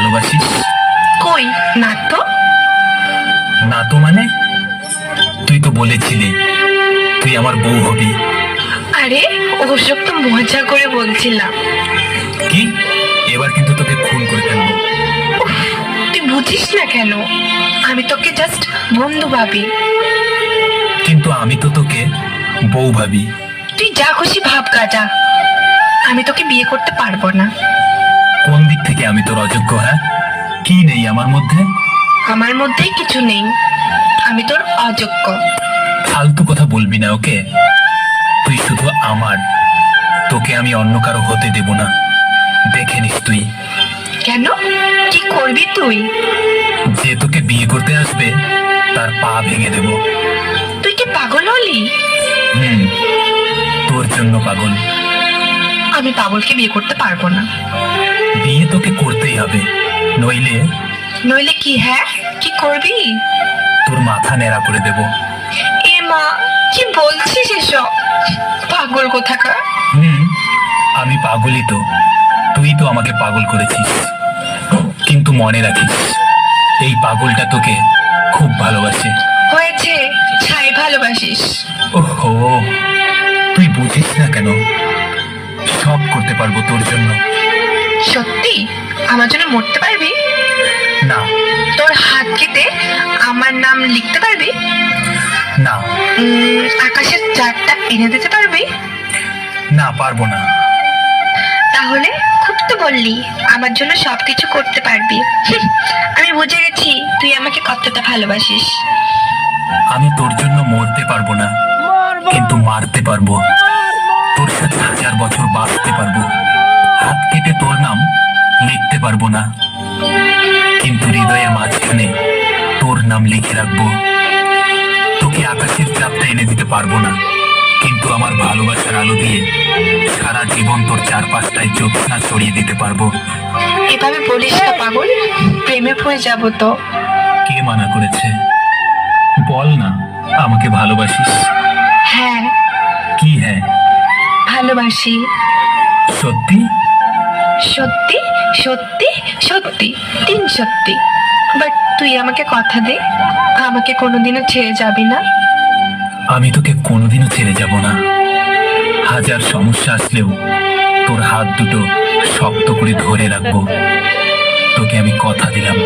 ভালোবাসিস? কই না তো। না তো মানে? তুই তো বলেছিলি তুই আমার বউ হবি। আরে ওসব তো মজা করে বলছিলাম। কি? এবার কিন্তু তোকে খুন করে ফেলবো। উফ, তুই বুঝিস না কেন? আমি তোকে জাস্ট বন্ধু ভাবি। কিন্তু আমি তো তোকে বউ ভাবি। তুই যা খুশি ভাব কাজা, আমি তোকে বিয়ে করতে পারবো না। কোন দিক থেকে আমি তোর অযোগ্য? হ্যাঁ, কি নেই আমার মধ্যে? আমার মধ্যেই কিছু নেই, আমি তোর অযোগ্য। ফালতু কথা বলবি না, ওকে? তুই শুধু আমার, তোকে আমি অন্য কারো হতে দেব না। দেখে নিস তুই। কেন? কি করবি তুই? যে তোকে বিয়ে করতে আসবে তার পা ভেঙে দেব। তুই কি পাগল হলি? হুম, তোর জন্য পাগল। আমি পাগলকে বিয়ে করতে পারবো না। বিয়ে তোকে করতেই হবে, নইলে নইলে কি? হ্যাঁ, কি করবি? তোর মাথা ন্যাড়া করে দেব। এ মা, কি বলছিস এসব? পাগল কোথাকার। আমি পাগলই তো, তুই তো আমাকে পাগল করেছিস। কিন্তু মনে রাখিস, এই পাগলটা তোকে খুব ভালোবাসে। হয়েছে, ছাই ভালোবাসিস। ওহো, তুই বুঝিস না কেন? সব করতে পারবো তোর জন্য। সত্যি আমার জন্য মরতে পারবি? না। তোর হাত কেটে আমার নাম লিখতে পারবি? না। আকাশের চাঁদটা এনে দিতে পারবি? না, পারবো না। তাহলে খুব তো বললি আমার জন্য সবকিছু করতে পারবি। আমি বুঝে গেছি তুই আমাকে কতটা ভালোবাসিস। আমি তোর জন্য মরতে পারবো না, কিন্তু মারতে পারবো। তোর সাথে 1000 বছর বাঁচতে পারবো। হাত কেটে তোর নাম লিখতে পারবো না, কিন্তু হৃদয়ের মাঝখানে তোর নাম লিখে রাখবো। তোকে আকাশের চাঁদটা এনে দিতে পারবো না, কিন্তু আমার ভালোবাসার আলো দিয়ে সারা জীবন তোর চারপাশটায় জ্যোৎস্না ছড়িয়ে দিতে পারবো। এভাবে বলিস না পাগল, প্রেমে পড়ে যাবো তো। কে মানা করেছে? বল না, আমাকে ভালোবাসিস? হ্যাঁ, কি হ্যাঁ? ভালোবাসি। সত্যি? সত্যি সত্যি সত্যি, 3 সত্যি। বাট তুই আমাকে কথা দে, আমাকে কোনোদিনও ছেড়ে যাবি না। আমি তোকে কোনোদিনও ছেড়ে যাব না। 1000 সমস্যা আসলেও তোর হাত দুটো শক্ত করে ধরে রাখবো। তোকে আমি কথা দিলাম।